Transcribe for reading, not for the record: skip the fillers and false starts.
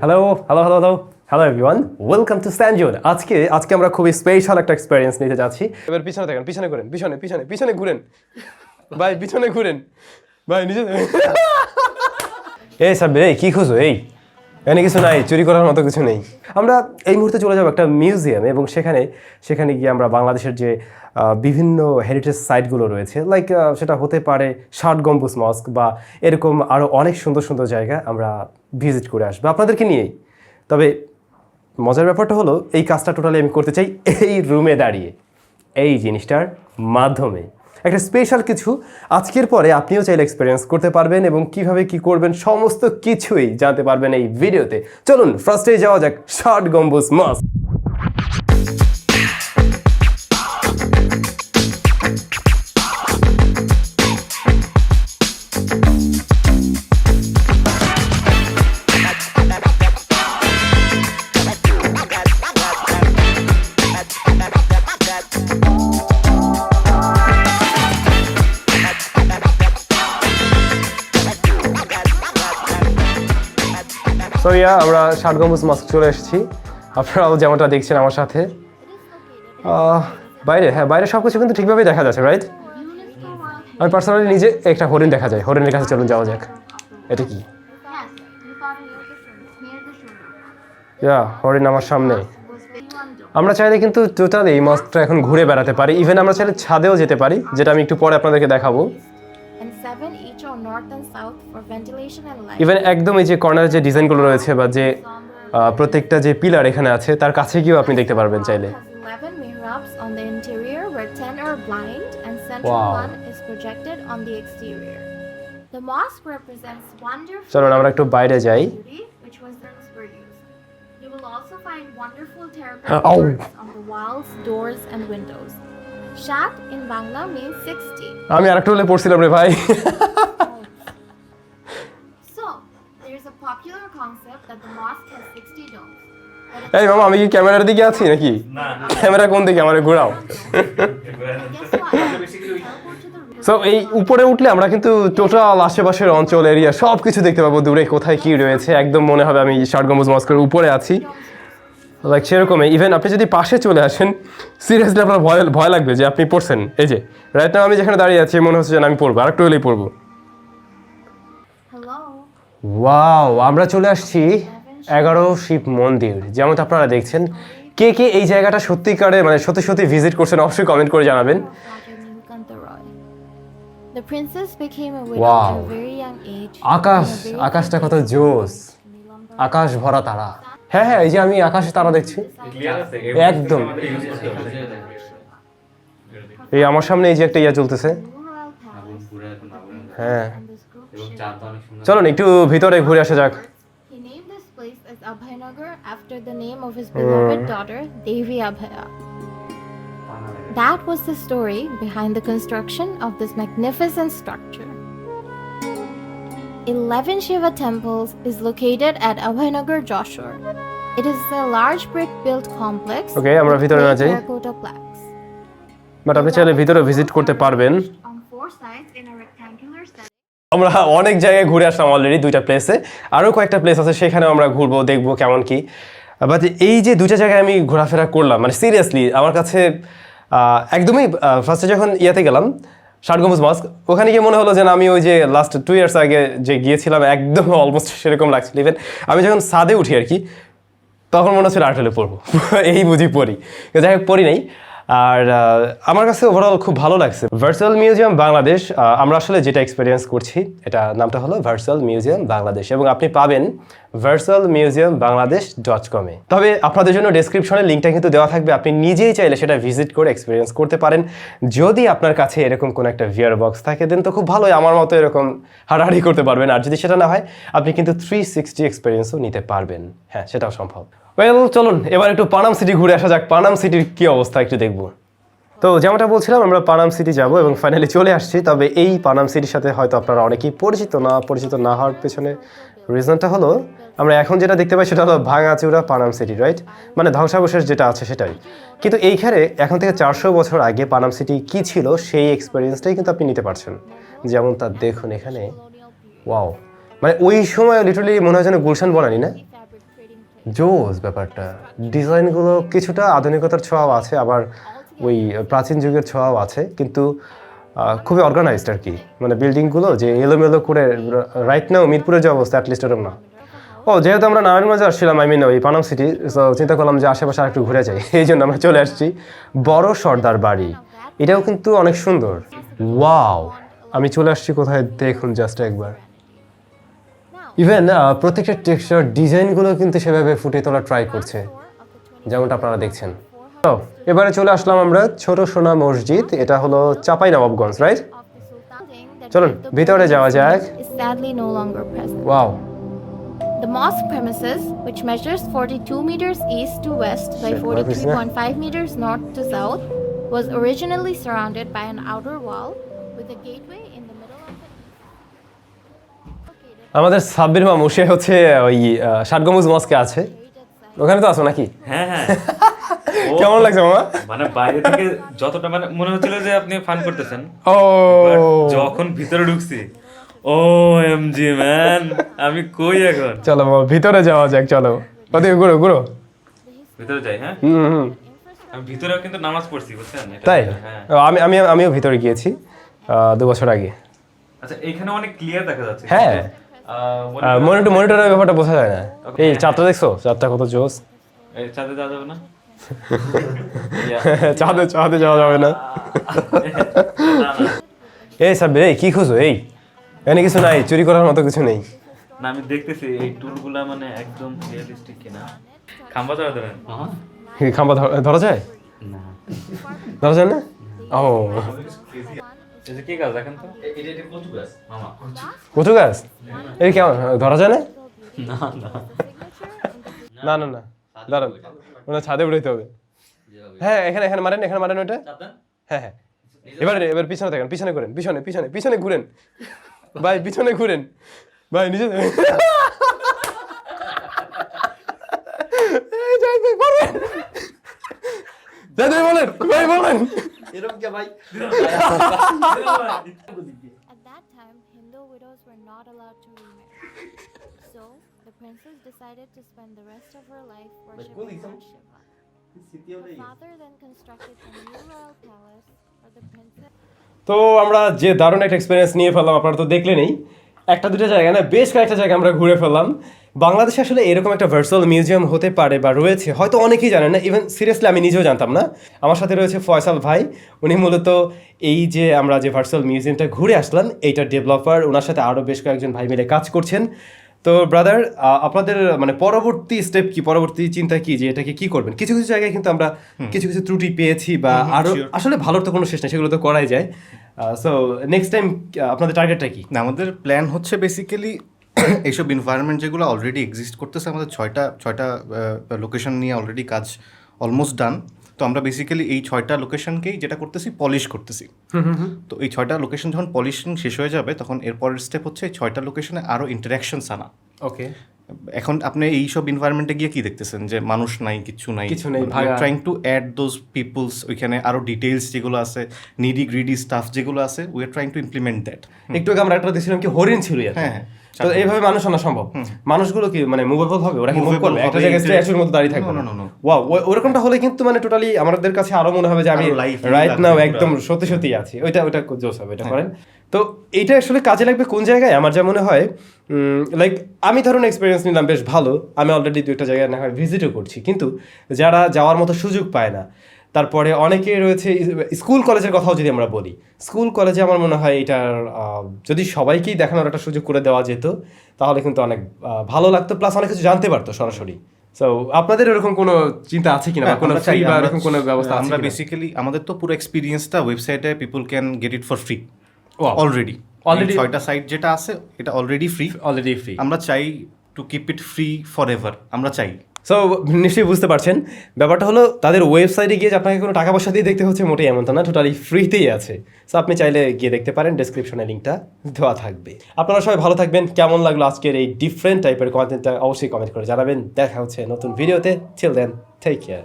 Hello everyone, welcome to SamZone। আজকে আমরা খুবই স্পেশাল একটা এক্সপেরিয়েন্স নিতে যাচ্ছি। এবার পিছনে দেখেন, পিছনে ঘুরেন, পিছনে ঘুরেন ভাই, পিছনে ঘুরেন ভাই, নিজে এই সাব্বির, এই কি খুঁজো? এখানে কিছু নাই, চুরি করার মতো কিছু নেই। আমরা এই মুহূর্তে চলে যাবো একটা মিউজিয়ামে এবং সেখানে গিয়ে আমরা বাংলাদেশের যে বিভিন্ন হেরিটেজ সাইটগুলো রয়েছে, লাইক সেটা হতে পারে ষাট গম্বুজ মস্ক বা এরকম আরও অনেক সুন্দর সুন্দর জায়গা আমরা ভিজিট করে আসবো আপনাদেরকে নিয়েই। তবে মজার ব্যাপারটা হলো, এই কাজটা টোটালি আমি করতে চাই এই রুমে দাঁড়িয়ে, এই জিনিসটার মাধ্যমে। একটা স্পেশাল কিছু আজকের পরে আপনিও চাইলে এক্সপেরিয়েন্স করতে পারবেন এবং কিভাবে কি করবেন সমস্ত কিছুই জানতে পারবেন এই ভিডিওতে। চলুন ফার্স্টে যাওয়া যাক ষাট গম্বুজ মস্ক। সো আমরা ষাট গম্বুজ মস্ক চলে এসেছি। আপনারাও যেমনটা দেখছেন আমার সাথে বাইরে সব কিছু কিন্তু ঠিকভাবেই দেখা যাচ্ছে, রাইট? আমি পার্সোনালি নিজে একটা হরিণ দেখা যায়, হরিণের কাছে চলুন যাওয়া যাক। এটা কি? হরিণ আমার সামনে। আমরা চাইলে কিন্তু টোটালি এই মস্কটা এখন ঘুরে বেড়াতে পারি, ইভেন আমরা চাইলে ছাদেও যেতে পারি, যেটা আমি একটু পরে আপনাদেরকে দেখাবো। ইভেন একদম এই যে কর্নারের যে ডিজাইনগুলো রয়েছে বা যে প্রত্যেকটা যে পিলার এখানে আছে তার কাছে গিয়েও আপনি দেখতে পারবেন চাইলে। চলুন আমরা একটু বাইরে যাই। আমি আরেকটু হলে পড়ছিলাম রে ভাই। এই মামা, আমি কি ক্যামেরার দিকে আছি নাকি? ক্যামেরা কোন দিকে? আমারে ঘোরাও। সো এই উপরে উঠলে আমরা কিন্তু টোটাল আশেপাশের অঞ্চল এরিয়া সব কিছু দেখতে পাবো, দূরে কোথায় কি রয়েছে। একদম মনে হবে আমি ষাট গম্বুজ মস্কের উপরে আছি, লাইক সেরকমই। ইভেন আপনি যদি পাশে চলে আসেন, সিরিয়াসলি আপনার ভয় লাগবে যে আপনি পড়ছেন। এই যে রাইট নাও আমি যেখানে দাঁড়িয়ে আছি, মনে হচ্ছে যে আমি পড়বো, আরেকটু হলেই পড়বো। ওয়াও, আমরা চলে আসছি 11 শিব মন্দির। যেমনটা আপনারা দেখছেন, কে এই জায়গাটা সত্যিকারে মানে সত্যি ভিজিট করছেন অবশ্যই কমেন্ট করে জানাবেন। ওয়াও, আকাশটা কত জোস, আকাশ ভরা তারা। হ্যাঁ, এই যে আমি আকাশে তারা দেখছি একদম। এই আমার সামনে এই যে একটা চলতেছে। হ্যাঁ, চলুন একটু ভিতরে ঘুরে আসা যাক। That was the story behind the construction of this magnificent structure. 11 Shiva temples is located at Abhaynagar, Joshua. It is a large brick-built complex. Okay, আমরা ভিতরে না যাই। বাট আপনি চাইলে ভিতরে ভিজিট করতে পারবেন। আমরা অনেক জায়গায় ঘুরে আসলাম অলরেডি, দুইটা প্লেসে। আরও কয়েকটা প্লেস আছে, সেখানেও আমরা ঘুরবো, দেখবো কেমন কি। বাট এই যে দুইটা জায়গায় আমি ঘোরাফেরা করলাম, মানে সিরিয়াসলি আমার কাছে একদমই ফার্স্টে যখন ইয়াতে গেলাম ষাট গম্বুজ মস্ক, ওখানে গিয়ে মনে হলো যে আমি ওই যে লাস্ট 2 ইয়ার্স আগে যে গিয়েছিলাম একদম অলমোস্ট সেরকম লাগছিল। ইভেন আমি যখন ছাদে উঠি আর কি, তখন মনে হচ্ছিল আর্ট হলে পড়বো, এই বুঝি পড়ি, যাই হোক পড়ি নাই। আর আমার কাছে ওভারঅল খুব ভালো লাগছে। ভার্চুয়াল মিউজিয়াম বাংলাদেশ, আমরা আসলে যেটা এক্সপেরিয়েন্স করছি এটা নামটা হলো ভার্চুয়াল মিউজিয়াম বাংলাদেশ, এবং আপনি পাবেন virtualmuseumBangladesh.com এ। তবে আপনাদের জন্য ডেসক্রিপশনে লিঙ্কটা কিন্তু দেওয়া থাকবে, আপনি নিজেই চাইলে সেটা ভিজিট করে এক্সপেরিয়েন্স করতে পারেন। যদি আপনার কাছে এরকম কোনো একটা ভিআর বক্স থাকে দেন তো খুব ভালোই, আমার মতো এরকম হাঁটাহাঁটি করতে পারবেন। আর যদি সেটা না হয়, আপনি কিন্তু 360 এক্সপেরিয়েন্সও নিতে পারবেন। হ্যাঁ, সেটাও সম্ভব। চলুন এবার একটু পানাম সিটি ঘুরে আসা যাক। পানাম সিটির কি অবস্থা একটু দেখবো। তো যেমনটা বলছিলাম, আমরা পানাম সিটি যাব এবং ফাইনালি চলে আসছি। তবে এই পানাম সিটির সাথে হয়তো আপনারা অনেকেই পরিচিত না হওয়ার পেছনে রিজনটা হলো, আমরা এখন যেটা দেখতে পাই সেটা হলো ভাঙাচুরা পানাম সিটি, রাইট? মানে ধ্বংসাবশেষ যেটা আছে সেটাই। কিন্তু এইখানে এখন থেকে 400 বছর আগে পানাম সিটি কী ছিল সেই এক্সপেরিয়েন্সটাই কিন্তু আপনি নিতে পারছেন। যেমন তা দেখুন এখানে, ওয়াও, মানে ওই সময় লিটারালি মনে হয় যেন গুলশান বনানি, না? জোস ব্যাপারটা, ডিজাইনগুলো কিছুটা আধুনিকতার ছোঁয়াও আছে, আবার ওই প্রাচীন যুগের ছোঁয়াও আছে, কিন্তু খুবই অর্গানাইজড আর কি। মানে বিল্ডিংগুলো যে এলোমেলো করে, রাইট নাও মিরপুরের যে অবস্থা অ্যাটলিস্ট এরকম না। ও যেহেতু আমরা নারায়ণগঞ্জে আসছিলাম, ওই পানাম সিটি, সো চিন্তা করলাম যে আশেপাশে আর একটু ঘুরে যাই, এই জন্য আমরা চলে আসছি বড় সর্দার বাড়ি। এটাও কিন্তু অনেক সুন্দর। ওয়াও, আমি চলে আসছি কোথায় দেখুন জাস্ট একবার। ইভেন প্রত্যেকটা টেক্সচার ডিজাইনগুলো কিন্তু সেভাবে ফুটিয়ে তোলা ট্রাই করছে, যেমনটা আপনারা দেখছেন। তো এবারে চলে আসলাম আমরা ছোট সোনা মসজিদ, এটা হলো চাঁপাইনবাবগঞ্জ, রাইট? চলুন ভিতরে যাওয়া যাক। Wow. The mosque premises, which measures 42 meters east to west by 43.5 meters north to south, was originally surrounded by an outer wall with a gateway in the middle of it. আমাদের সাব্বির মামু সে হচ্ছে ওই ষাটগম্বুজ মস্কে আছে, ওখানে তো আছো নাকি? হ্যাঁ হ্যাঁ। কেমন লাগছে মামা? মানে বাইরে থেকে যতটা মানে মনে হচ্ছিল যে আপনি ফান করতেছেন, ও যখন ভিতরে ঢুকছি, ও এমজি ম্যান, আমি কই এখন? চলো মামা ভিতরে যাওয়া যাক, চলো ওদিকে ঘুরো ঘুরো। ভিতরে যাই। হ্যাঁ, আমি ভিতরেও কিন্তু নামাজ পড়ছি, বুঝছেন? তাই? হ্যাঁ, আমিও ভিতরে গিয়েছি 2 বছর আগে। আচ্ছা, এখানে অনেক ক্লিয়ার দেখা যাচ্ছে। হ্যাঁ, মনিটরের ব্যাপারটা বোঝা যায় না। এই চাঁদটা দেখছো? চাঁদটা কত জোস। এই চাঁদে যাওয়া যাবে না? চাঁদে যাওয়া যাবে না। এই সাব্বির, এই কি খুঁজো? এই এখানে কিছু নাই, চুরি করার মতো কিছু নেই। না, আমি দেখতেছি এই টুলগুলা মানে একদম রিয়েলিস্টিক কিনা। খাম্বা ধরা দেবেন? খাম্বা ধরা যায় না, ধরা যায় না? ও কি গাছ দেখেন তো? এটা কচু গাছ মামা। কচু গাছ? এই কেমন ধরা যায় না? না না না না না, দাঁড়ান, ওটা ছাদে উঠাইতে হবে। হ্যাঁ, এখানে মারেন ওটা। হ্যাঁ হ্যাঁ, এবার পিছনে দেখেন, পিছনে ঘুরেন, পিছনে ঘুরেন ভাই, পিছনে ঘুরেন ভাই, নিজে বলেন এরকম কে ভাই? At that time, Hindu widows were not allowed to remarry. So, the princess decided to spend the rest of her life worshiping Lord Shiva. Her father then constructed a new royal palace for the princess. তো আমরা যে দারুণ একটা experience নিয়ে ফেললাম, আপনারা তো দেখলেনই, একটা দুটো জায়গা না, বেশ কয়েকটা জায়গা আমরা ঘুরে ফেললাম। বাংলাদেশে আসলে এরকম একটা ভার্চুয়াল মিউজিয়াম হতে পারে বা রয়েছে, হয়তো অনেকেই জানেন না, ইভেন সিরিয়াসলি আমি নিজেও জানতাম না। আমার সাথে রয়েছে ফয়সাল ভাই, উনি মূলত এই যে আমরা যে ভার্চুয়াল মিউজিয়ামটা ঘুরে আসলাম এইটার ডেভেলপার, ওনার সাথে আরও বেশ কয়েকজন ভাই মিলে কাজ করছেন। তো ব্রাদার, আপনাদের মানে পরবর্তী স্টেপ কি, পরবর্তী চিন্তা কি, যে এটাকে কি করবেন? কিছু কিছু জায়গায় কিন্তু আমরা কিছু ত্রুটি পেয়েছি, বা আরও আসলে ভালোর তো কোনো শেষ নেই, সেগুলো তো করাই যায়। সো নেক্সট টাইম আপনাদের টার্গেটটা কি? না, আমাদের প্ল্যান হচ্ছে বেসিক্যালি এইসব এনভায়রনমেন্ট যেগুলো অলরেডি এক্সিস্ট করতেছে, আমাদের ছয়টা লোকেশন নিয়ে অলরেডি কাজ অলমোস্ট ডান। তো আমরা বেসিক্যালি এই 6টা লোকেশনকেই যেটা করতেছি, পলিশ করতেছি। তো এই 6টা লোকেশন যখন পলিশিং শেষ হয়ে যাবে, তখন এরপরের স্টেপ হচ্ছে এই 6টা লোকেশনে আরও ইন্টারাকশনস আনা। ওকে, এখন আপনি এইসব এনভায়রনমেন্টে গিয়ে কি দেখতেছেন যে মানুষ নাই, কিছু নাই, trying to add those peoples, ওইখানে আরও ডিটেলস যেগুলো আছে, নিডি গ্রিডি স্টাফ যেগুলো আছে, we are trying to implement that. একটু আগে আমরা একটা দেখছিলাম কি হরিণ ছিল। হ্যাঁ, তো এইভাবে মানুষ আনা সম্ভব? মানুষগুলো কি মানে মুভেবল হবে? ওরা কি মুভ করবে? একটা জায়গায় স্ট্যাচুর মতো দাঁড়িয়ে থাকবে? না। ওয়াও, ওরকমটা হলে কিন্তু মানে টোটালি আমাদের কাছে আরো মনে হবে যে আমি রাইট নাও একদম সত্যি আছি। ওইটা জোস হবে, এটা করেন। তো এইটা আসলে কাজে লাগবে কোন জায়গায়? আমার যা মনে হয়, লাইক আমি ধরুন এক্সপিরিয়েন্স নিলাম বেশ ভালো, আমি অলরেডি 2টা জায়গায় না হয় ভিজিটও করছি, কিন্তু যারা যাওয়ার মতো সুযোগ পায় না, তারপরে অনেকে রয়েছে স্কুল কলেজের কথাও যদি আমরা বলি, স্কুল কলেজে আমার মনে হয় এটার যদি সবাইকেই দেখানোর একটা সুযোগ করে দেওয়া যেত, তাহলে কিন্তু অনেক ভালো লাগতো, প্লাস অনেক কিছু জানতে পারতো সরাসরি। সো আপনাদের এরকম কোনো চিন্তা আছে কিনা, কোনো ফ্রি বা এরকম কোনো ব্যবস্থা? আমরা বেসিক্যালি আমাদের তো পুরো এক্সপিরিয়েন্সটা ওয়েবসাইটে people can get it for free already. 6টা সাইট যেটা আছে এটা অলরেডি ফ্রি। আমরা চাই to keep it free forever, আমরা চাই। সো নিশ্চয়ই বুঝতে পারছেন ব্যাপারটা হলো, তাদের ওয়েবসাইটে গিয়ে যে আপনাকে কোনো টাকা পয়সা দিয়ে দেখতে হচ্ছে মোটেই এমনটা না, টোটালি ফ্রিতেই আছে। সো আপনি চাইলে গিয়ে দেখতে পারেন, ডেসক্রিপশনে লিঙ্কটা দেওয়া থাকবে। আপনারা সবাই ভালো থাকবেন। কেমন লাগলো আজকের এই ডিফারেন্ট টাইপের কন্টেন্টটা অবশ্যই কমেন্ট করে জানাবেন। দেখা হচ্ছে নতুন ভিডিওতে। Till then, take care.